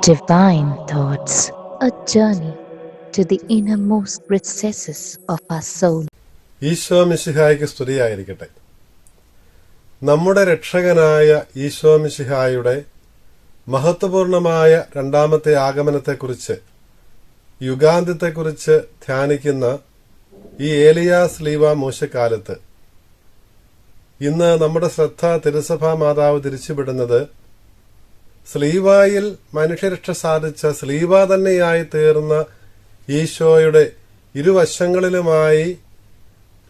Divine Thoughts, a journey to the innermost recesses of our soul. Isho മിശിഹായ്ക്ക് സ്തുതിയായിരിക്കട്ടെ. നമ്മുടെ രക്ഷകനായ ഈശോ മിശിഹായുടെ മഹത്വപൂർണമായ രണ്ടാമത്തെ ആഗമനത്തെക്കുറിച്ച്, യുഗാന്ത്യത്തെക്കുറിച്ച് ധ്യാനിക്കുന്ന ഈ ഏലിയാ സ്ലീവ മോശക്കാലത്ത് ഇന്ന് നമ്മുടെ ശ്രദ്ധ തിരുസഭാ മാതാവ് തിരിച്ചുവിടുന്നത് സ്ലീവായിൽ മനുഷ്യരക്ഷ സാധിച്ച സ്ലീവ തന്നെയായി തീർന്ന ഈശോയുടെ ഇരുവശങ്ങളിലുമായി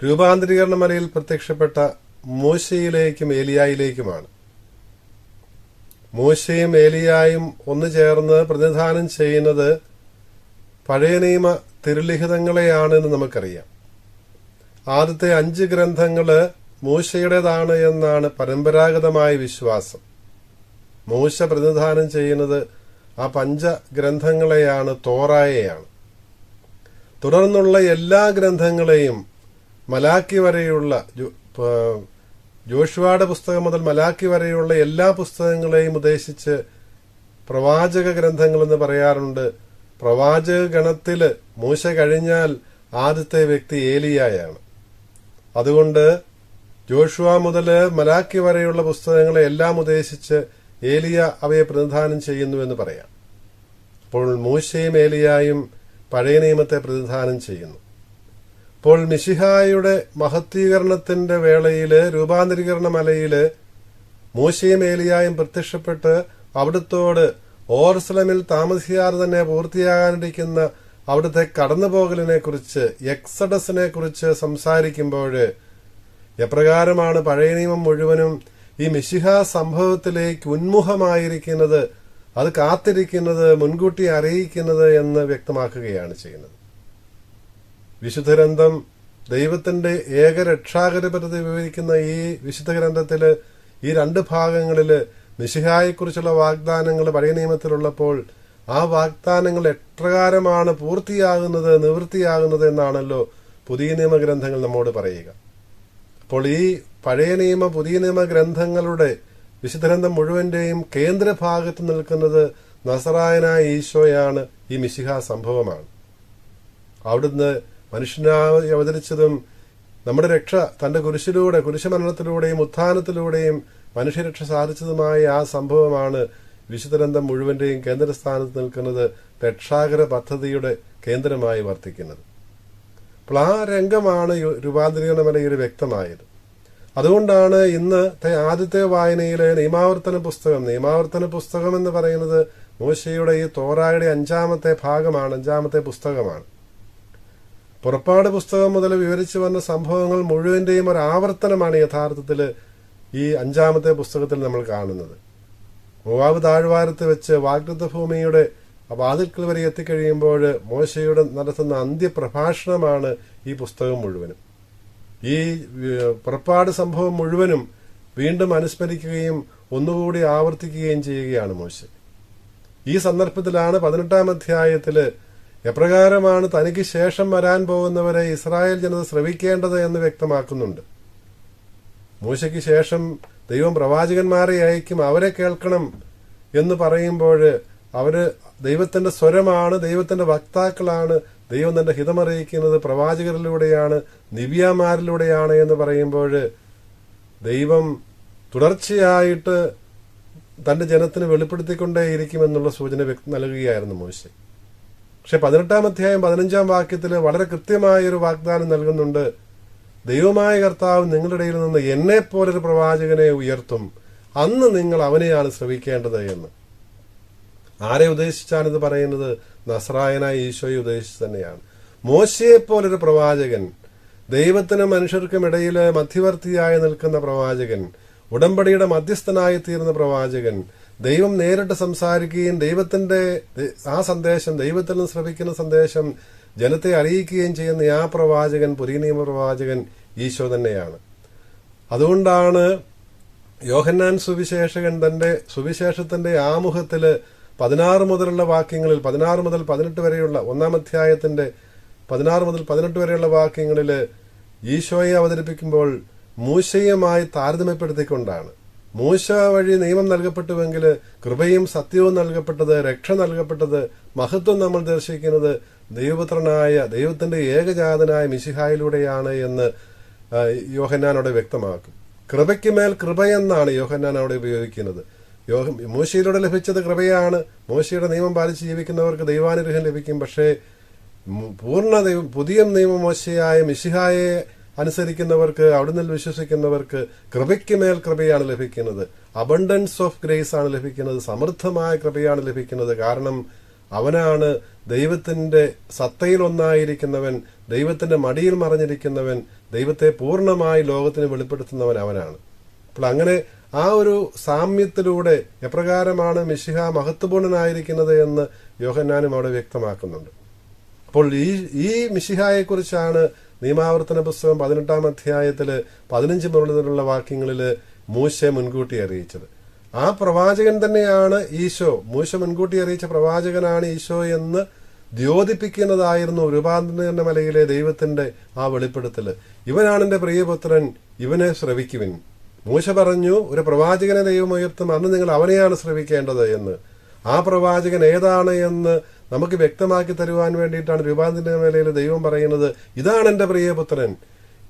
രൂപാന്തരീകരണ മലയിൽ പ്രത്യക്ഷപ്പെട്ട മോശയിലേക്കും ഏലിയായിലേക്കുമാണ്. മോശയും ഏലിയായും ഒന്നു ചേർന്ന് പ്രതിനിധാനം ചെയ്യുന്നത് പഴയ നിയമ തിരുലിഖിതങ്ങളെയാണെന്ന് നമുക്കറിയാം. ആദ്യത്തെ 5 ഗ്രന്ഥങ്ങള് മോശയുടേതാണ് എന്നാണ് പരമ്പരാഗതമായ വിശ്വാസം. മോശ പ്രതിനിധാനം ചെയ്യുന്നത് ആ 5 ഗ്രന്ഥങ്ങളെയാണ്, തോറായെയാണ്. തുടർന്നുള്ള എല്ലാ ഗ്രന്ഥങ്ങളെയും മലാക്കി വരെയുള്ള ജോഷുവയുടെ പുസ്തകം മുതൽ മലാക്കി വരെയുള്ള എല്ലാ പുസ്തകങ്ങളെയും ഉദ്ദേശിച്ച് പ്രവാചക ഗ്രന്ഥങ്ങൾ എന്ന് പറയാറുണ്ട്. പ്രവാചക ഗണത്തില് മോശ കഴിഞ്ഞാൽ ആദ്യത്തെ വ്യക്തി ഏലിയായാണ്. അതുകൊണ്ട് ജോഷുവ മുതൽ മലാക്കി വരെയുള്ള പുസ്തകങ്ങളെ എല്ലാം ഉദ്ദേശിച്ച് ഏലിയ അവയെ പ്രതിനിധാനം ചെയ്യുന്നുവെന്ന് പറയാം. അപ്പോൾ മോശയും ഏലിയായും പഴയ നിയമത്തെ പ്രതിനിധാനം ചെയ്യുന്നു. അപ്പോൾ മിശിഹായുടെ മഹത്വീകരണത്തിന്റെ വേളയില്, രൂപാന്തരീകരണ മലയില് മോശയും ഏലിയായും പ്രത്യക്ഷപ്പെട്ട് അവിടുത്തോട് ഓർസലമിൽ താമസിയാതെ തന്നെ പൂർത്തിയാകാനിരിക്കുന്ന അവിടുത്തെ കടന്നുപോകലിനെ കുറിച്ച്, എക്സഡസിനെ കുറിച്ച് സംസാരിക്കുമ്പോൾ എപ്രകാരമാണ് പഴയ നിയമം മുഴുവനും ഈ മിശിഹ സംഭവത്തിലേക്ക് ഉന്മുഖമായിരിക്കുന്നത്, അത് കാത്തിരിക്കുന്നത്, മുൻകൂട്ടി അറിയിക്കുന്നത് എന്ന് വ്യക്തമാക്കുകയാണ് ചെയ്യുന്നത്. വിശുദ്ധ ഗ്രന്ഥം ദൈവത്തിന്റെ ഏകരക്ഷാകരപരത വിവരിക്കുന്ന ഈ വിശുദ്ധ ഗ്രന്ഥത്തില് ഈ 2 ഭാഗങ്ങളില് മിശിഹായെക്കുറിച്ചുള്ള വാഗ്ദാനങ്ങൾ പഴയ നിയമത്തിലുള്ളപ്പോൾ ആ വാഗ്ദാനങ്ങൾ എപ്രകാരമാണ് പൂർത്തിയാകുന്നത്, നിവൃത്തിയാകുന്നത് എന്നാണല്ലോ പുതിയ നിയമഗ്രന്ഥങ്ങൾ നമ്മോട് പറയുക. അപ്പോൾ ഈ പഴയ നിയമ, പുതിയ നിയമ ഗ്രന്ഥങ്ങളുടെ വിശുദ്ധ ഗ്രന്ഥം മുഴുവന്റെയും കേന്ദ്രഭാഗത്ത് നിൽക്കുന്നത് നസറായനായ ഈശോയാണ്, ഈ മിശിഹ സംഭവമാണ്. അവിടുന്ന് മനുഷ്യനായി അവതരിച്ചതും നമ്മുടെ രക്ഷ തന്റെ കുരിശിലൂടെ, കുരിശുമരണത്തിലൂടെയും ഉത്ഥാനത്തിലൂടെയും മനുഷ്യരക്ഷ സാധിച്ചതുമായ ആ സംഭവമാണ് വിശുദ്ധ ഗ്രന്ഥം മുഴുവന്റെയും കേന്ദ്രസ്ഥാനത്ത് നിൽക്കുന്നത്, രക്ഷാകര പദ്ധതിയുടെ കേന്ദ്രമായി വർത്തിക്കുന്നത്. അപ്പോൾ ആ രംഗമാണ് രൂപാന്തരീകരണ മലയിൽ വ്യക്തമായത്. അതുകൊണ്ടാണ് ഇന്നത്തെ ആദ്യത്തെ വായനയിലെ നിയമാവർത്തന പുസ്തകം എന്ന് പറയുന്നത് മോശയുടെ ഈ തോറായുടെ 5ാമത്തെ ഭാഗമാണ്, 5ാമത്തെ പുസ്തകമാണ്. പുറപ്പാട് പുസ്തകം മുതൽ വിവരിച്ചു വന്ന സംഭവങ്ങൾ മുഴുവന്റെയും ഒരു ആവർത്തനമാണ് യഥാർത്ഥത്തിൽ ഈ 5ാമത്തെ പുസ്തകത്തിൽ നമ്മൾ കാണുന്നത്. മോവാബ് താഴ്വാരത്ത് വെച്ച് വാഗ്ദത്ത ഭൂമിയുടെ വാതിൽക്കൽ വരെ എത്തിക്കഴിയുമ്പോൾ മോശയുടെ നടത്തുന്ന അന്ത്യപ്രഭാഷണമാണ് ഈ പുസ്തകം മുഴുവനും. ഈ പുറപ്പാട് സംഭവം മുഴുവനും വീണ്ടും അനുസ്മരിക്കുകയും ഒന്നുകൂടി ആവർത്തിക്കുകയും ചെയ്യുകയാണ് മോശ. ഈ സന്ദർഭത്തിലാണ് 18ാം അധ്യായത്തില് എപ്രകാരമാണ് തനിക്ക് ശേഷം വരാൻ പോകുന്നവരെ ഇസ്രായേൽ ജനത ശ്രവിക്കേണ്ടത് എന്ന് വ്യക്തമാക്കുന്നുണ്ട്. മോശയ്ക്ക് ശേഷം ദൈവം പ്രവാചകന്മാരെ അയക്കും, അവരെ കേൾക്കണം എന്ന് പറയുമ്പോൾ അവര് ദൈവത്തിന്റെ സ്വരമാണ്, ദൈവത്തിന്റെ വക്താക്കളാണ്, ദൈവം തന്റെ ഹിതമറിയിക്കുന്നത് പ്രവാചകരിലൂടെയാണ്, ദിവ്യമാരിലൂടെയാണ് എന്ന് പറയുമ്പോൾ ദൈവം തുടർച്ചയായിട്ട് തന്റെ ജനത്തിന് വെളിപ്പെടുത്തിക്കൊണ്ടേയിരിക്കുമെന്നുള്ള സൂചന നൽകുകയായിരുന്നു മോശ. പക്ഷെ 18ാം അധ്യായം 15ാം വാക്യത്തില് വളരെ കൃത്യമായൊരു വാഗ്ദാനം നൽകുന്നുണ്ട്. ദൈവമായ കർത്താവ് നിങ്ങളുടെ ഇടയിൽ നിന്ന് എന്നെപ്പോലൊരു പ്രവാചകനെ ഉയർത്തും, അന്ന് നിങ്ങൾ അവനെയാണ് ശ്രവിക്കേണ്ടത് എന്ന്. ആരെ ഉദ്ദേശിച്ചാണിത് പറയുന്നത്? നസറായനായ ഈശോയെ ഉദ്ദേശിച്ച് തന്നെയാണ്. മോശയെപ്പോലൊരു പ്രവാചകൻ, ദൈവത്തിനും മനുഷ്യർക്കും ഇടയിൽ മധ്യവർത്തിയായി നിൽക്കുന്ന പ്രവാചകൻ, ഉടമ്പടിയുടെ മധ്യസ്ഥനായി തീർന്ന പ്രവാചകൻ, ദൈവം നേരിട്ട് സംസാരിക്കുകയും ദൈവത്തിന്റെ ആ സന്ദേശം, ദൈവത്തിൽ നിന്ന് ശ്രവിക്കുന്ന സന്ദേശം ജനത്തെ അറിയിക്കുകയും ചെയ്യുന്ന ആ പ്രവാചകൻ, പുതിയ നിയമ പ്രവാചകൻ ഈശോ തന്നെയാണ്. അതുകൊണ്ടാണ് യോഹന്നാൻ സുവിശേഷകൻ തന്റെ സുവിശേഷത്തിന്റെ ആമുഖത്തില് 16 മുതലുള്ള വാക്യങ്ങളിൽ, 16 മുതൽ 18 വരെയുള്ള 1ാം അധ്യായത്തിന്റെ 16 മുതൽ 18 വരെയുള്ള വാക്യങ്ങളില് ഈശോയെ അവതരിപ്പിക്കുമ്പോൾ മൂശയുമായി താരതമ്യപ്പെടുത്തിക്കൊണ്ടാണ്. മൂശ വഴി നിയമം നൽകപ്പെട്ടുവെങ്കിൽ കൃപയും സത്യവും നൽകപ്പെട്ടത്, രക്ഷ നൽകപ്പെട്ടത്, മഹത്വം നമ്മൾ ദർശിക്കുന്നത് ദൈവപുത്രനായ ദൈവത്തിന്റെ ഏകജാതനായ മിശിഹായിലൂടെയാണ് എന്ന് യോഹന്നാൻ അവിടെ വ്യക്തമാക്കും. കൃപയ്ക്ക് മേൽ കൃപയെന്നാണ് യോഹന്നാൻ അവിടെ ഉപയോഗിക്കുന്നത്. മൂശയിലൂടെ ലഭിച്ചത് കൃപയാണ്. മൂശയുടെ നിയമം പാലിച്ച് ജീവിക്കുന്നവർക്ക് ദൈവാനുഗ്രഹം ലഭിക്കും. പക്ഷേ പുതിയ നിയമമോശയായ മിശിഹായെ അനുസരിക്കുന്നവർക്ക്, അവിടുന്ന് വിശ്വസിക്കുന്നവർക്ക് കൃപയ്ക്ക് മേൽ കൃപയാണ് ലഭിക്കുന്നത്. അബണ്ടൻസ് ഓഫ് ഗ്രേസ് ആണ് ലഭിക്കുന്നത്. സമൃദ്ധമായ കൃപയാണ് ലഭിക്കുന്നത്. കാരണം അവനാണ് ദൈവത്തിന്റെ സത്തയിൽ ഒന്നായിരിക്കുന്നവൻ, ദൈവത്തിന്റെ മടിയിൽ മറഞ്ഞിരിക്കുന്നവൻ, ദൈവത്തെ പൂർണ്ണമായി ലോകത്തിന് വെളിപ്പെടുത്തുന്നവൻ അവനാണ്. അപ്പോൾ അങ്ങനെ ആ ഒരു സാമ്യത്തിലൂടെ എപ്രകാരമാണ് മിശിഹ മഹത്വപൂർണനായിരിക്കുന്നത് എന്ന് യോഹന്നാനും അവിടെ വ്യക്തമാക്കുന്നുണ്ട്. അപ്പോൾ ഈ മിശിഹായെക്കുറിച്ചാണ് നിയമാവർത്തന പുസ്തകം 18-ാം അധ്യായത്തില് 15 മുതലുള്ള വാക്യങ്ങളില് മൂശ മുൻകൂട്ടി അറിയിച്ചത്. ആ പ്രവാചകൻ തന്നെയാണ് ഈശോ. മൂശ മുൻകൂട്ടി അറിയിച്ച പ്രവാചകനാണ് ഈശോ എന്ന് ദ്യോതിപ്പിക്കുന്നതായിരുന്നു രൂപാന്തരീകരണ മലയിലെ ദൈവത്തിന്റെ ആ വെളിപ്പെടുത്തല്. ഇവനാണ് എന്റെ പ്രിയപുത്രൻ, ഇവനെ ശ്രവിക്കുവിൻ. മൂശ പറഞ്ഞു, ഒരു പ്രവാചകനെ ദൈവം ഉയർത്തും, അന്ന് നിങ്ങൾ അവനെയാണ് ശ്രവിക്കേണ്ടത് എന്ന്. ആ പ്രവാചകൻ ഏതാണ് എന്ന് നമുക്ക് വ്യക്തമാക്കി തരുവാൻ വേണ്ടിയിട്ടാണ് രൂപാന്തരീകരണ മലയിൽ ദൈവം പറയുന്നത്, ഇതാണ് എന്റെ പ്രിയപുത്രൻ.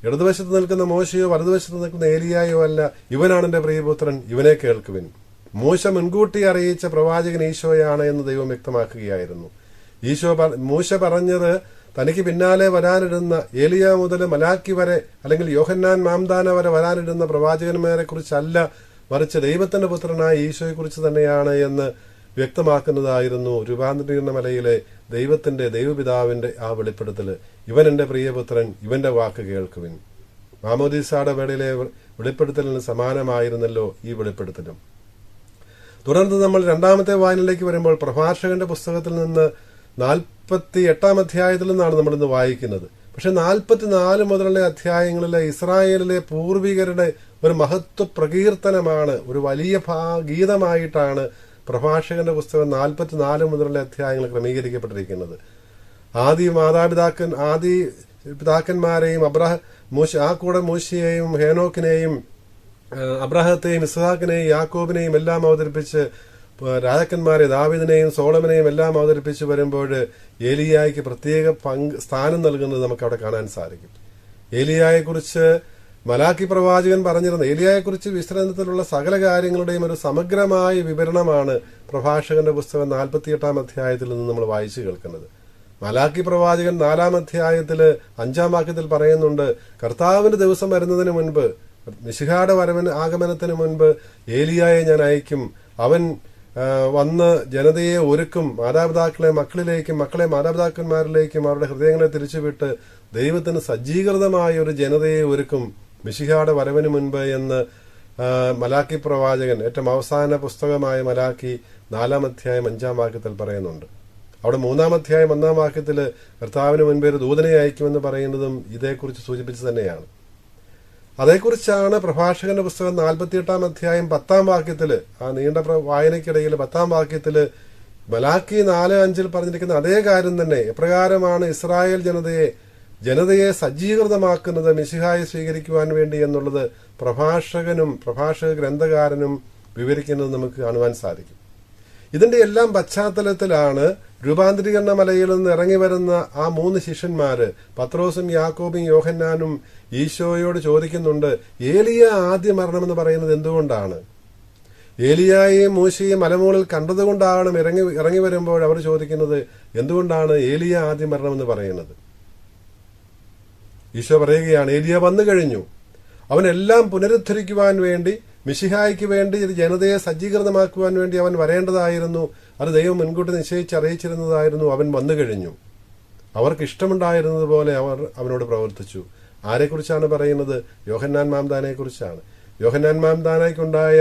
ഇടതുവശത്ത് നിൽക്കുന്ന മോശയോ വലതുവശത്ത് നിൽക്കുന്ന ഏലിയായോ അല്ല, ഇവനാണ് എന്റെ പ്രിയപുത്രൻ, ഇവനെ കേൾക്കുവിൻ. മൂശ മുൻകൂട്ടി അറിയിച്ച പ്രവാചകൻ ഈശോയാണ് എന്ന് ദൈവം വ്യക്തമാക്കുകയായിരുന്നു. മൂശ പറഞ്ഞത് തനിക്ക് പിന്നാലെ വരാനിടുന്ന ഏലിയ മുതൽ മലാക്കി വരെ, അല്ലെങ്കിൽ യോഹന്നാൻ മാംദാന വരെ വരാനിടുന്ന പ്രവാചകന്മാരെ കുറിച്ചല്ല, മറിച്ച് ദൈവത്തിന്റെ പുത്രനായ ഈശോയെ കുറിച്ച് തന്നെയാണ് എന്ന് വ്യക്തമാക്കുന്നതായിരുന്നു രൂപാന്തരീകരണ മലയിലെ ദൈവപിതാവിന്റെ ആ വെളിപ്പെടുത്തല്. ഇവൻ എന്റെ പ്രിയപുത്രൻ, ഇവന്റെ വാക്ക് കേൾക്കുവിൻ. മാമോദീസയുടെ വേളയിലെ വെളിപ്പെടുത്തലിന് സമാനമായിരുന്നല്ലോ ഈ വെളിപ്പെടുത്തലും. തുടർന്ന് നമ്മൾ 2-ാമത്തെ വായനയിലേക്ക് വരുമ്പോൾ പ്രഭാഷകന്റെ പുസ്തകത്തിൽ നിന്ന് 48-ാം അധ്യായത്തിൽ നിന്നാണ് നമ്മളിന്ന് വായിക്കുന്നത്. പക്ഷെ 44 മുതലുള്ള അധ്യായങ്ങളിലെ ഇസ്രായേലിലെ പൂർവികരുടെ ഒരു മഹത്വ പ്രകീർത്തനമാണ്, ഒരു വലിയ ഗീതമായിട്ടാണ് പ്രഭാഷകന്റെ പുസ്തകം 44 മുതലുള്ള അധ്യായങ്ങൾ ക്രമീകരിക്കപ്പെട്ടിരിക്കുന്നത്. ആദി പിതാക്കന്മാരെയും ആ കൂടെ മൂശയെയും ഹേനോക്കിനെയും അബ്രാഹത്തെയും ഇസ്ഹാക്കിനെയും യാക്കോബിനെയും എല്ലാം അവതരിപ്പിച്ച്, രാജാക്കന്മാരെ ദാവീദിനെയും സോളമനെയും എല്ലാം അവതരിപ്പിച്ച് വരുമ്പോൾ ഏലിയായ്ക്ക് പ്രത്യേക സ്ഥാനം നൽകുന്നത് നമുക്ക് അവിടെ കാണാൻ സാധിക്കും. ഏലിയായെക്കുറിച്ച് മലാക്കി പ്രവാചകൻ പറഞ്ഞിരുന്ന, ഏലിയായെക്കുറിച്ച് വിസ്തരണത്തിലുള്ള സകല കാര്യങ്ങളുടെയും ഒരു സമഗ്രമായ വിവരണമാണ് പ്രഭാഷകന്റെ പുസ്തകം 48-ാം അധ്യായത്തിൽ നിന്ന് നമ്മൾ വായിച്ചു കേൾക്കുന്നത്. മലാക്കി പ്രവാചകൻ 4-ാം അധ്യായത്തില് 5-ാം വാക്യത്തിൽ പറയുന്നുണ്ട്, കർത്താവിന്റെ ദിവസം വരുന്നതിന് മുൻപ്, മിശിഹായുടെ ആഗമനത്തിന് മുൻപ് ഏലിയായെ ഞാൻ അയക്കും. അവൻ വന്ന് ജനതയെ ഒരുക്കും, മാതാപിതാക്കളെ മക്കളിലേക്കും മക്കളെ മാതാപിതാക്കന്മാരിലേക്കും അവരുടെ ഹൃദയങ്ങളെ തിരിച്ചുവിട്ട് ദൈവത്തിന് സജ്ജീകൃതമായ ഒരു ജനതയെ ഒരുക്കും മിശിഹായുടെ വരവിന് മുൻപ് എന്ന് മലാക്കി പ്രവാചകൻ ഏറ്റവും അവസാന പുസ്തകമായ മലാക്കി 4-ാം അധ്യായം 5-ാം വാക്യത്തിൽ പറയുന്നുണ്ട്. അവിടെ 3-ാം അധ്യായം 1-ാം വാക്യത്തിൽ കർത്താവിന് മുൻപേ ഒരു ദൂതനെ അയക്കുമെന്ന് പറയുന്നതും ഇതേക്കുറിച്ച് സൂചിപ്പിച്ചു തന്നെയാണ്. അതേക്കുറിച്ചാണ് പ്രഭാഷകന്റെ പുസ്തകം 48-ാം അധ്യായം 10-ാം വാക്യത്തില്, ആ നീണ്ട വായനയ്ക്കിടയിൽ 10-ാം വാക്യത്തില് മലാക്കി 4:5 പറഞ്ഞിരിക്കുന്ന അതേ കാര്യം തന്നെ. എപ്രകാരമാണ് ഇസ്രായേൽ ജനതയെ സജ്ജീകൃതമാക്കുന്നത് മിശിഹായെ സ്വീകരിക്കുവാൻ വേണ്ടി എന്നുള്ളത് പ്രഭാഷക ഗ്രന്ഥകാരനും വിവരിക്കുന്നത് നമുക്ക് കാണുവാൻ സാധിക്കും. ഇതിന്റെ എല്ലാം പശ്ചാത്തലത്തിലാണ് രൂപാന്തരീകരണ മലയിൽ നിന്ന് ഇറങ്ങി വരുന്ന ആ 3 ശിഷ്യന്മാര്, പത്രോസും യാക്കോബും യോഹന്നാനും ഈശോയോട് ചോദിക്കുന്നുണ്ട്, ഏലിയ ആദ്യം മരണമെന്ന് പറയുന്നത് എന്തുകൊണ്ടാണ്? ഏലിയായെയും മൂശയെയും മലമുകളിൽ കണ്ടതുകൊണ്ടാണ് ഇറങ്ങി വരുമ്പോൾ അവർ ചോദിക്കുന്നത്, എന്തുകൊണ്ടാണ് ഏലിയ ആദ്യം മരണമെന്ന് പറയുന്നത്? ഈശോ പറയുകയാണ്, ഏലിയ വന്നു കഴിഞ്ഞു. അവനെല്ലാം പുനരുദ്ധരിക്കുവാൻ വേണ്ടി, മിശിഹായ്ക്ക് വേണ്ടി ജനതയെ സജ്ജീകൃതമാക്കുവാൻ വേണ്ടി അവൻ വരേണ്ടതായിരുന്നു. അത് ദൈവം മുൻകൂട്ടി നിശ്ചയിച്ച് അറിയിച്ചിരുന്നതായിരുന്നു. അവൻ വന്നു കഴിഞ്ഞു. അവർക്ക് ഇഷ്ടമുണ്ടായിരുന്നത് പോലെ അവർ അവനോട് പ്രവർത്തിച്ചു. ആരെക്കുറിച്ചാണ് പറയുന്നത്? യോഹന്നാൻ മാംദാനയെ കുറിച്ചാണ്. യോഹന്നാൻ മാംദാനയ്ക്കുണ്ടായ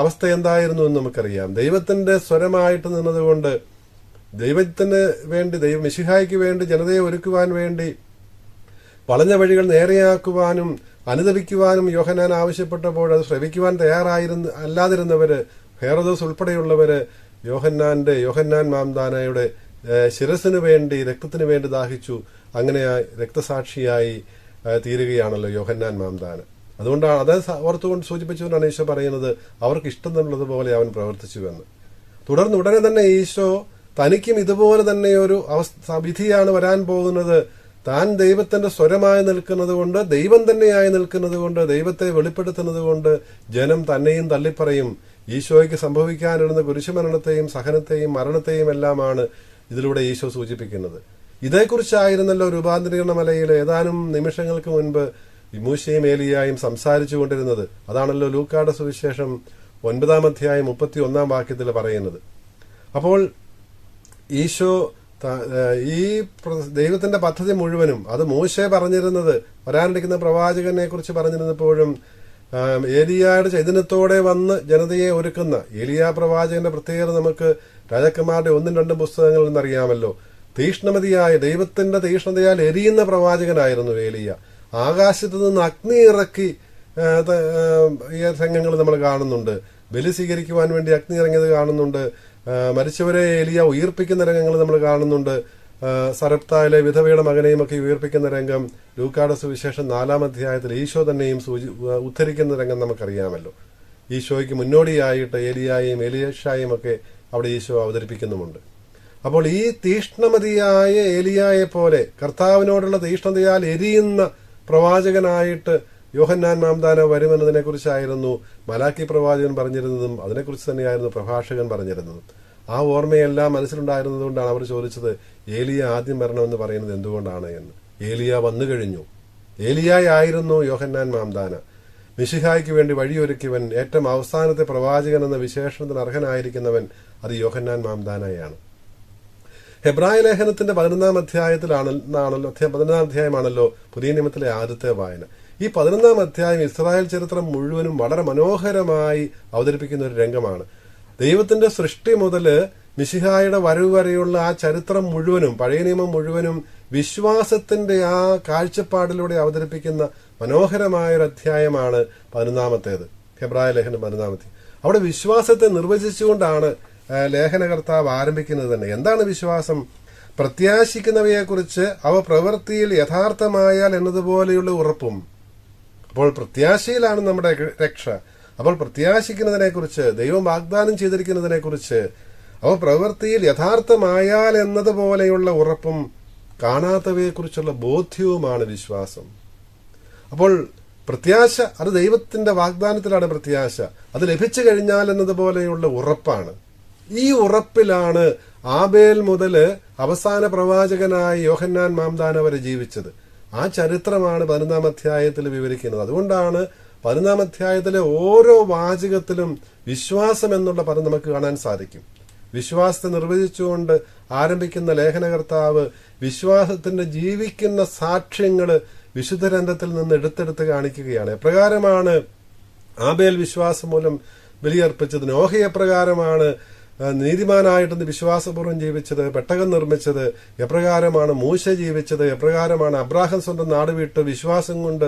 അവസ്ഥ എന്തായിരുന്നു എന്ന് നമുക്കറിയാം. ദൈവത്തിന്റെ സ്വരമായിട്ട് നിന്നതുകൊണ്ട് ദൈവത്തിന് വേണ്ടി, മിശിഹായ്ക്ക് വേണ്ടി ജനതയെ ഒരുക്കുവാൻ വേണ്ടി വളഞ്ഞ വഴികൾ നേരെയാക്കുവാനും അനുദപിക്കുവാനും യോഹന്നാൻ ആവശ്യപ്പെട്ടപ്പോൾ അത് ശ്രവിക്കുവാൻ അല്ലാതിരുന്നവര്, ഹേറോദോസ് ഉൾപ്പെടെയുള്ളവര് യോഹന്നാൻ മാംദാനയുടെ ശിരസിനു വേണ്ടി, രക്തത്തിനു വേണ്ടി ദാഹിച്ചു. അങ്ങനെ രക്തസാക്ഷിയായി തീരുകയാണല്ലോ യോഹന്നാൻ മാംദാന. അതുകൊണ്ടാണ് അത് ഓർത്തുകൊണ്ട് സൂചിപ്പിച്ചുകൊണ്ടാണ് ഈശോ പറയുന്നത് അവർക്ക് ഇഷ്ടം തന്നുള്ളതുപോലെ അവൻ പ്രവർത്തിച്ചുവെന്ന്. തുടർന്ന് ഉടനെ തന്നെ ഈശോ തനിക്കും ഇതുപോലെ തന്നെ ഒരു വിധിയാണ് വരാൻ പോകുന്നത്. താൻ ദൈവത്തിന്റെ സ്വരമായി നിൽക്കുന്നത് കൊണ്ട്, ദൈവം തന്നെയായി നിൽക്കുന്നത് കൊണ്ട്, ദൈവത്തെ വെളിപ്പെടുത്തുന്നത് കൊണ്ട് ജനം തന്നെയും തള്ളിപ്പറയും. ഈശോയ്ക്ക് സംഭവിക്കാനിരുന്ന കുരിശുമരണത്തെയും സഹനത്തെയും മരണത്തെയും എല്ലാമാണ് ഇതിലൂടെ ഈശോ സൂചിപ്പിക്കുന്നത്. ഇതേക്കുറിച്ചായിരുന്നല്ലോ രൂപാന്തരീകരണ മലയിൽ ഏതാനും നിമിഷങ്ങൾക്ക് മുൻപ് മൂശയും ഏലിയായും സംസാരിച്ചു കൊണ്ടിരുന്നത്. അതാണല്ലോ ലൂക്കായുടെ സുവിശേഷം 9-ാം അധ്യായം 31-ാം വാക്യത്തിൽ പറയുന്നത്. അപ്പോൾ ഈശോ ഈ ദൈവത്തിന്റെ പദ്ധതി മുഴുവനും അത് മോശെ പറഞ്ഞിരുന്നത്, വരാനിരിക്കുന്ന പ്രവാചകനെ കുറിച്ച് പറഞ്ഞിരുന്നപ്പോഴും ഏലിയായുടെ ചൈതന്യത്തോടെ വന്ന് ജനതയെ ഒരുക്കുന്ന ഏലിയാ പ്രവാചകന്റെ പ്രത്യേകത നമുക്ക് രാജാക്കന്മാരുടെ 1-2 പുസ്തകങ്ങളിൽ നിന്നറിയാമല്ലോ. തീഷ്ണമതിയായ ദൈവത്തിന്റെ തീഷ്ണതയാൽ എരിയുന്ന പ്രവാചകനായിരുന്നു ഏലിയ. ആകാശത്ത് നിന്ന് അഗ്നി ഇറക്കി ഈ രംഗങ്ങൾ നമ്മൾ കാണുന്നുണ്ട്. ബലി സ്വീകരിക്കുവാൻ വേണ്ടി അഗ്നി ഇറങ്ങിയത് കാണുന്നുണ്ട്. മരിച്ചവരെ ഏലിയ ഉയർപ്പിക്കുന്ന രംഗങ്ങൾ നമ്മൾ കാണുന്നുണ്ട്. സരപ്തായിലെ വിധവയുടെ മകനെയും ഒക്കെ ഉയർപ്പിക്കുന്ന രംഗം ലൂക്കായുടെ സുവിശേഷം 4-ാം അധ്യായത്തിൽ ഈശോ തന്നെയും ഉദ്ധരിക്കുന്ന രംഗം നമുക്കറിയാമല്ലോ. ഈശോയ്ക്ക് മുന്നോടിയായിട്ട് ഏലിയായും എലിയഷായും ഒക്കെ അവിടെ ഈശോ അവതരിപ്പിക്കുന്നുമുണ്ട്. അപ്പോൾ ഈ തീഷ്ണമതിയായ ഏലിയായെ പോലെ കർത്താവിനോടുള്ള തീഷ്ണതയാൽ എരിയുന്ന പ്രവാചകനായിട്ട് യോഹന്നാൻ മാംദാന വരുമെന്നതിനെ കുറിച്ചായിരുന്നു മലാക്കി പ്രവാചകൻ പറഞ്ഞിരുന്നതും അതിനെക്കുറിച്ച് തന്നെയായിരുന്നു പ്രഭാഷകൻ പറഞ്ഞിരുന്നതും. ആ ഓർമ്മയെല്ലാം മനസ്സിലുണ്ടായിരുന്നതുകൊണ്ടാണ് അവർ ചോദിച്ചത് ഏലിയ ആദ്യം വരണമെന്ന് പറയുന്നത് എന്തുകൊണ്ടാണ് എന്ന്. ഏലിയ വന്നു കഴിഞ്ഞു. ഏലിയായിരുന്നു യോഹന്നാൻ മാംദാന. മിശിഹായ്ക്ക് വേണ്ടി വഴിയൊരുക്കിയവൻ, ഏറ്റവും അവസാനത്തെ പ്രവാചകൻ എന്ന വിശേഷണത്തിന് അർഹനായിരിക്കുന്നവൻ അത് യോഹന്നാൻ മാംദാനയാണ്. ഹെബ്രായ ലേഖനത്തിന്റെ 11-ാം അധ്യായമാണല്ലോ പുതിയ നിയമത്തിലെ ആദ്യത്തെ വായന. ഈ 11-ാം അധ്യായം ഇസ്രായേൽ ചരിത്രം മുഴുവനും വളരെ മനോഹരമായി അവതരിപ്പിക്കുന്ന ഒരു രംഗമാണ്. ദൈവത്തിന്റെ സൃഷ്ടി മുതൽ മിശിഹായുടെ വരവ് വരെയുള്ള ആ ചരിത്രം മുഴുവനും, പഴയ നിയമം മുഴുവനും വിശ്വാസത്തിന്റെ ആ കാഴ്ചപ്പാടിലൂടെ അവതരിപ്പിക്കുന്ന മനോഹരമായ ഒരു അധ്യായമാണ് 11-ാമത്തേത്, ഹെബ്രായ ലേഖനം 11-ാം അധ്യായം. അവിടെ വിശ്വാസത്തെ നിർവചിച്ചുകൊണ്ടാണ് ലേഖനകർത്താവ് ആരംഭിക്കുന്നത് തന്നെ. എന്താണ് വിശ്വാസം? പ്രത്യാശിക്കുന്നവയെക്കുറിച്ച് അവ പ്രവൃത്തിയിൽ യഥാർത്ഥമായാൽ എന്നതുപോലെയുള്ള ഉറപ്പും. അപ്പോൾ പ്രത്യാശയിലാണ് നമ്മുടെ രക്ഷ. അപ്പോൾ പ്രത്യാശിക്കുന്നതിനെക്കുറിച്ച്, ദൈവം വാഗ്ദാനം ചെയ്തിരിക്കുന്നതിനെക്കുറിച്ച് അവ പ്രവൃത്തിയിൽ യഥാർത്ഥമായാൽ എന്നതുപോലെയുള്ള ഉറപ്പും കാണാത്തവയെക്കുറിച്ചുള്ള ബോധ്യവുമാണ് വിശ്വാസം. അപ്പോൾ പ്രത്യാശ അത് ദൈവത്തിന്റെ വാഗ്ദാനത്തിലാണ് പ്രത്യാശ. അത് ലഭിച്ചു കഴിഞ്ഞാൽ എന്നതുപോലെയുള്ള ഉറപ്പാണ്. ഈ ഉറപ്പിലാണ് ആബേൽ മുതൽ അവസാന പ്രവാചകനായി യോഹന്നാൻ മാംദാന വരെ ജീവിച്ചത്. ആ ചരിത്രമാണ് 11-ാം അധ്യായത്തിൽ വിവരിക്കുന്നത്. അതുകൊണ്ടാണ് 11-ാം അധ്യായത്തിലെ ഓരോ വാചകത്തിലും വിശ്വാസം എന്നുള്ള പദം നമുക്ക് കാണാൻ സാധിക്കും. വിശ്വാസത്തെ നിർവചിച്ചുകൊണ്ട് ആരംഭിക്കുന്ന ലേഖനകർത്താവ് വിശ്വാസത്തിന്റെ ജീവിക്കുന്ന സാക്ഷ്യങ്ങൾ വിശുദ്ധ ഗ്രന്ഥത്തിൽ നിന്ന് എടുത്തെടുത്ത് കാണിക്കുകയാണ്. എപ്രകാരമാണ് ആബേൽ വിശ്വാസം മൂലം ബലിയർപ്പിച്ചത്, നോഹ എപ്രകാരമാണ് നീതിമാനായിട്ടൊന്ന് വിശ്വാസപൂർവ്വം ജീവിച്ചത്, പെട്ടകം നിർമ്മിച്ചത്, എപ്രകാരമാണ് മൂശ ജീവിച്ചത്, എപ്രകാരമാണ് അബ്രാഹം സ്വന്തം നാട് വിട്ട് വിശ്വാസം കൊണ്ട്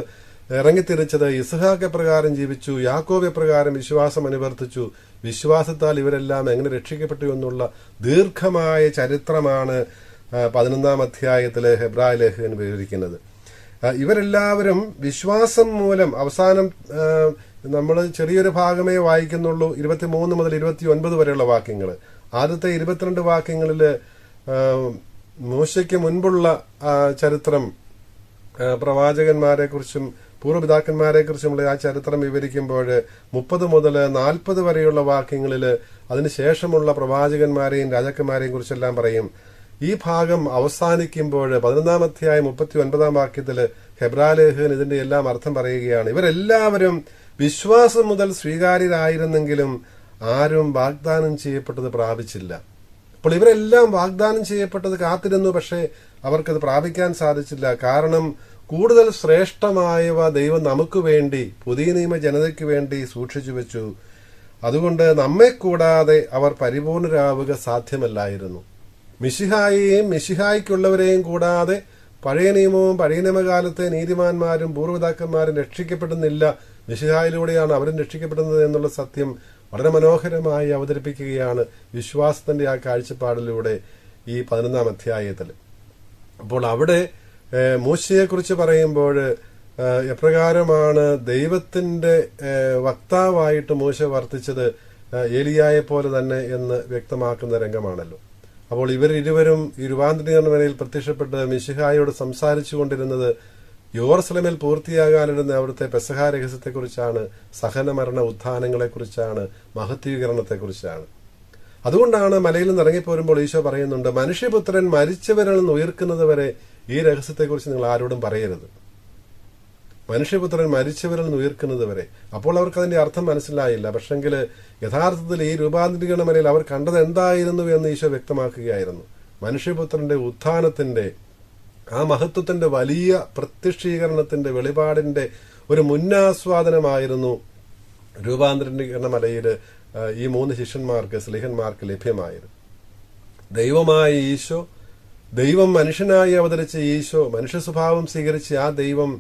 ഇറങ്ങിത്തിരിച്ചത്, ഇസ്ഹാക്ക് എപ്രകാരം ജീവിച്ചു, യാക്കോബ് എപ്രകാരം വിശ്വാസം അനുവർത്തിച്ചു, വിശ്വാസത്താൽ ഇവരെല്ലാം എങ്ങനെ രക്ഷിക്കപ്പെട്ടു എന്നുള്ള ദീർഘമായ ചരിത്രമാണ് 11-ാം അധ്യായത്തിലെ ഹെബ്രായ ലേഖകൻ വിവരിക്കുന്നത്. ഇവരെല്ലാവരും വിശ്വാസം മൂലം, അവസാനം നമ്മൾ ചെറിയൊരു ഭാഗമേ വായിക്കുന്നുള്ളൂ, 23 മുതൽ 29 വരെയുള്ള വാക്യങ്ങൾ. ആദ്യത്തെ 22 വാക്യങ്ങളിൽ മോശയ്ക്ക് മുൻപുള്ള ചരിത്രം, പ്രവാചകന്മാരെ കുറിച്ചും പൂർവ്വപിതാക്കന്മാരെ കുറിച്ചുമുള്ള ആ ചരിത്രം വിവരിക്കുമ്പോൾ 30 മുതൽ 40 വരെയുള്ള വാക്യങ്ങളിൽ അതിനുശേഷമുള്ള പ്രവാചകന്മാരെയും രാജാക്കന്മാരെയും കുറിച്ചെല്ലാം പറയും. ഈ ഭാഗം അവസാനിക്കുമ്പോൾ 11-ാം അധ്യായം 39-ാം വാക്യത്തിൽ ഹെബ്രായ ലേഖകൻ ഇതിന്റെ എല്ലാം അർത്ഥം പറയുകയാണ്. ഇവരെല്ലാവരും വിശ്വാസം മുതൽ സ്വീകാര്യരായിരുന്നെങ്കിലും ആരും വാഗ്ദാനം ചെയ്യപ്പെട്ടത് പ്രാപിച്ചില്ല. അപ്പോൾ ഇവരെല്ലാം വാഗ്ദാനം ചെയ്യപ്പെട്ടത് കാത്തിരുന്നു, പക്ഷേ അവർക്കത് പ്രാപിക്കാൻ സാധിച്ചില്ല. കാരണം കൂടുതൽ ശ്രേഷ്ഠമായവ ദൈവം നമുക്ക് വേണ്ടി, പുതിയ നിയമ ജനതയ്ക്ക് വേണ്ടി സൂക്ഷിച്ചു വെച്ചു. അതുകൊണ്ട് നമ്മെ കൂടാതെ അവർ പരിപൂർണരാവുക സാധ്യമല്ലായിരുന്നു. മിശിഹായെയും മിശിഹായ്ക്കുള്ളവരെയും കൂടാതെ പഴയ നിയമവും പഴയ നിയമകാലത്തെ നീതിമാന്മാരും പൂർവ്വപിതാക്കന്മാരും രക്ഷിക്കപ്പെടുന്നില്ല. മിശിഹായിലൂടെയാണ് അവരും രക്ഷിക്കപ്പെടുന്നത് എന്നുള്ള സത്യം വളരെ മനോഹരമായി അവതരിപ്പിക്കുകയാണ് വിശ്വാസത്തിന്റെ ആ കാഴ്ചപ്പാടിലൂടെ ഈ 11-ാം അധ്യായത്തിൽ. അപ്പോൾ അവിടെ മോശയെക്കുറിച്ച് പറയുമ്പോൾ എപ്രകാരമാണ് ദൈവത്തിന്റെ വക്താവായിട്ട് മോശ വർത്തിച്ചത് ഏലിയായെ പോലെ തന്നെ എന്ന് വ്യക്തമാക്കുന്ന രംഗമാണല്ലോ. അപ്പോൾ ഇവരിരുവരും ഈ രൂപാന്തരീകരണ വേളയിൽ പ്രത്യക്ഷപ്പെട്ട് മിശിഹായോട് സംസാരിച്ചു കൊണ്ടിരുന്നത് യെരൂശലേമിൽ പൂർത്തിയാകാനിരുന്ന അവിടുത്തെ പെസഹ രഹസ്യത്തെക്കുറിച്ചാണ്, സഹനമരണ ഉത്ഥാനങ്ങളെക്കുറിച്ചാണ്, മഹത്വീകരണത്തെക്കുറിച്ചാണ്. അതുകൊണ്ടാണ് മലയിൽ നിന്ന് ഇറങ്ങിപ്പോരുമ്പോൾ ഈശോ പറയുന്നുണ്ട്, മനുഷ്യപുത്രൻ മരിച്ചവരിൽ നിന്ന് ഉയർക്കുന്നത് വരെ ഈ രഹസ്യത്തെക്കുറിച്ച് നിങ്ങൾ ആരോടും പറയരുത്. മനുഷ്യപുത്രൻ മരിച്ചവരിൽ നിന്ന് ഉയർക്കുന്നത് വരെ. അപ്പോൾ അവർക്ക് അതിന്റെ അർത്ഥം മനസ്സിലായില്ല. പക്ഷെങ്കിൽ യഥാർത്ഥത്തിൽ ഈ രൂപാന്തരീകരണ മലയിൽ അവർ കണ്ടത് എന്തായിരുന്നു എന്ന് ഈശോ വ്യക്തമാക്കുകയായിരുന്നു. മനുഷ്യപുത്രന്റെ ഉത്ഥാനത്തിന്റെ, ആ മഹത്വത്തിന്റെ വലിയ പ്രത്യക്ഷീകരണത്തിന്റെ വെളിപാടിന്റെ ഒരു മുന്നാസ്വാദനമായിരുന്നു രൂപാന്തരീകരണ മലയിൽ ഈ 3 ശിഷ്യന്മാർക്ക്, സ്ലീഹന്മാർക്ക് ലഭ്യമായത്. ദൈവമായ ഈശോ, ദൈവം മനുഷ്യനായി അവതരിച്ച ഈശോ, മനുഷ്യ സ്വഭാവം സ്വീകരിച്ച ആ ദൈവം,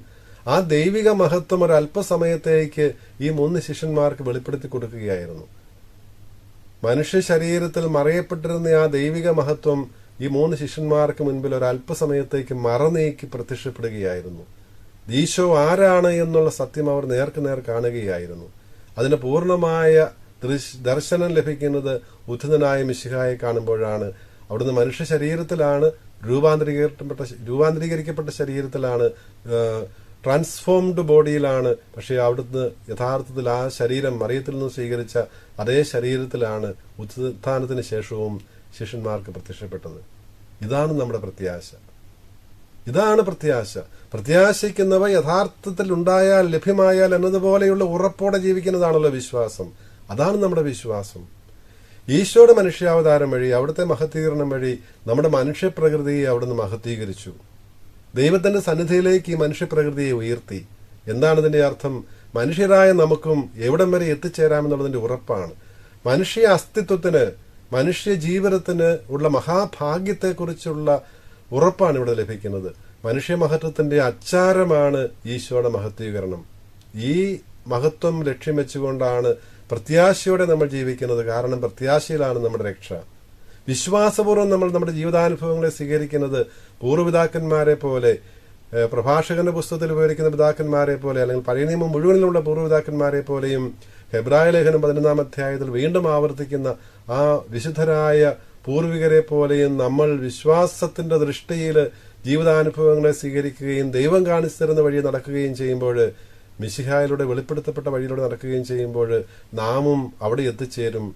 ആ ദൈവിക മഹത്വം ഒരു അല്പസമയത്തേക്ക് ഈ 3 ശിഷ്യന്മാർക്ക് വെളിപ്പെടുത്തി കൊടുക്കുകയായിരുന്നു. മനുഷ്യ ശരീരത്തിൽ മറയപ്പെട്ടിരുന്ന ആ ദൈവിക മഹത്വം ഈ 3 ശിഷ്യന്മാർക്ക് മുൻപിൽ ഒരു അല്പസമയത്തേക്ക് മറനീക്കി പ്രത്യക്ഷപ്പെടുകയായിരുന്നു. ഈശോ ആരാണ് എന്നുള്ള സത്യം അവർ നേർക്കുനേർ കാണുകയായിരുന്നു. അതിന് പൂർണ്ണമായ ദർശനം ലഭിക്കുന്നത് ഉത്ഥിതനായ മിശിഹായെ കാണുമ്പോഴാണ്. അവിടുന്ന് മനുഷ്യ ശരീരത്തിലാണ്, രൂപാന്തരീകരിക്കപ്പെട്ട ശരീരത്തിലാണ്, ട്രാൻസ്ഫോംഡ് ബോഡിയിലാണ്. പക്ഷെ അവിടുന്ന് യഥാർത്ഥത്തിൽ ആ ശരീരം മറിയത്തിൽ നിന്ന് സ്വീകരിച്ച അതേ ശരീരത്തിലാണ് ഉത്ഥാനത്തിന് ശേഷവും ശിഷ്യന്മാർക്ക് പ്രത്യക്ഷപ്പെട്ടത്. ഇതാണ് നമ്മുടെ പ്രത്യാശ. ഇതാണ് പ്രത്യാശ. പ്രത്യാശിക്കുന്നവ യഥാർത്ഥത്തിൽ ഉണ്ടായാൽ, ലഭ്യമായാൽ എന്നതുപോലെയുള്ള ഉറപ്പോടെ ജീവിക്കുന്നതാണല്ലോ വിശ്വാസം. അതാണ് നമ്മുടെ വിശ്വാസം. ഈശോയുടെ മനുഷ്യാവതാരം വഴി, അവിടുത്തെ മഹത്വീകരണം വഴി നമ്മുടെ മനുഷ്യപ്രകൃതിയെ അവിടുന്ന് മഹത്വീകരിച്ചു. ദൈവത്തിന്റെ സന്നിധിയിലേക്ക് ഈ മനുഷ്യപ്രകൃതിയെ ഉയർത്തി. എന്താണ് ഇതിന്റെ അർത്ഥം? മനുഷ്യരായ നമുക്കും എവിടം വരെ എത്തിച്ചേരാമെന്നുള്ളതിന്റെ ഉറപ്പാണ്. മനുഷ്യ അസ്തിത്വത്തിന്, മനുഷ്യ ജീവിതത്തിന് ഉള്ള മഹാഭാഗ്യത്തെക്കുറിച്ചുള്ള ഉറപ്പാണ് ഇവിടെ ലഭിക്കുന്നത്. മനുഷ്യ മഹത്വത്തിന്റെ അച്ചാരമാണ് ഈശോയുടെ മഹത്വീകരണം. ഈ മഹത്വം ലക്ഷ്യം വെച്ചുകൊണ്ടാണ് പ്രത്യാശയോടെ നമ്മൾ ജീവിക്കുന്നത്. കാരണം പ്രത്യാശയിലാണ് നമ്മുടെ രക്ഷ. വിശ്വാസപൂർവ്വം നമ്മൾ നമ്മുടെ ജീവിതാനുഭവങ്ങളെ സ്വീകരിക്കുന്നത് പൂർവ്വപിതാക്കന്മാരെ പോലെ, പ്രഭാഷകന്റെ പുസ്തകത്തിൽ വിവരിക്കുന്ന പിതാക്കന്മാരെ പോലെ, അല്ലെങ്കിൽ പഴയ നിയമം മുഴുവനിലുള്ള പൂർവ്വപിതാക്കന്മാരെ പോലെയും, ഹെബ്രായ ലേഖനം 11-ാം അധ്യായത്തിൽ വീണ്ടും ആവർത്തിക്കുന്ന ആ വിശുദ്ധരായ പൂർവികരെ പോലെയും നമ്മൾ വിശ്വാസത്തിന്റെ ദൃഷ്ടിയിൽ ജീവിതാനുഭവങ്ങളെ സ്വീകരിക്കുകയും ദൈവം കാണിച്ചു തരുന്ന വഴി നടക്കുകയും ചെയ്യുമ്പോൾ, മിശിഹായിലൂടെ വെളിപ്പെടുത്തപ്പെട്ട വഴിയിലൂടെ നടക്കുകയും ചെയ്യുമ്പോൾ നാമും അവിടെ എത്തിച്ചേരും.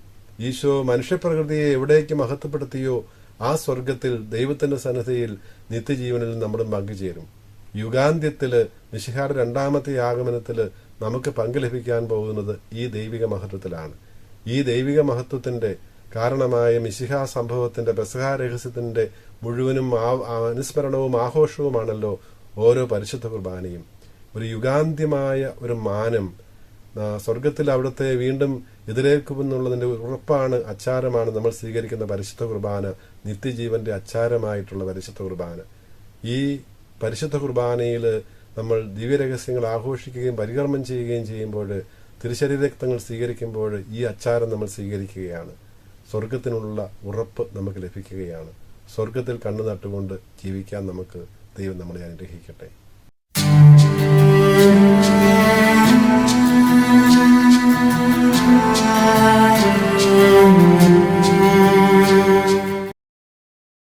ഈശോ മനുഷ്യപ്രകൃതിയെ എവിടേക്ക് മഹത്വപ്പെടുത്തിയോ ആ സ്വർഗത്തിൽ ദൈവത്തിന്റെ സന്നിധിയിൽ നിത്യജീവനിൽ നമ്മളും പങ്കുചേരും. യുഗാന്ത്യത്തില് മിശിഹായുടെ 2ാമത്തെ ആഗമനത്തില് നമുക്ക് പങ്കു ലഭിക്കാൻ പോകുന്നത് ഈ ദൈവിക മഹത്വത്തിലാണ്. ഈ ദൈവിക മഹത്വത്തിന്റെ കാരണമായ മിശിഹാ സംഭവത്തിന്റെ, പെസഹ രഹസ്യത്തിന്റെ മുഴുവനും അനുസ്മരണവും ആഘോഷവുമാണല്ലോ ഓരോ പരിശുദ്ധ കുർബാനയും. ഒരു യുഗാന്ത്യമായ ഒരു മാനം, സ്വർഗത്തിൽ അവിടുത്തെ വീണ്ടും എതിരേൽക്കുമെന്നുള്ളതിന്റെ ഉറപ്പാണ്, അച്ചാരമാണ് നമ്മൾ സ്വീകരിക്കുന്ന പരിശുദ്ധ കുർബാന, നിത്യജീവന്റെ അച്ചാരമായിട്ടുള്ള പരിശുദ്ധ കുർബാന. ഈ പരിശുദ്ധ കുർബാനയിൽ നമ്മൾ ദിവ്യരഹസ്യങ്ങൾ ആഘോഷിക്കുകയും പരികർമ്മം ചെയ്യുകയും ചെയ്യുമ്പോൾ, തിരുശരീരരക്തങ്ങൾ സ്വീകരിക്കുമ്പോൾ ഈ അച്ചാരം നമ്മൾ സ്വീകരിക്കുകയാണ്. സ്വർഗത്തിനുള്ള ഉറപ്പ് നമുക്ക് ലഭിക്കുകയാണ്. സ്വർഗത്തിൽ കണ്ണു നട്ടുകൊണ്ട് ജീവിക്കാൻ നമുക്ക് ദൈവം നമ്മളെ അനുഗ്രഹിക്കട്ടെ.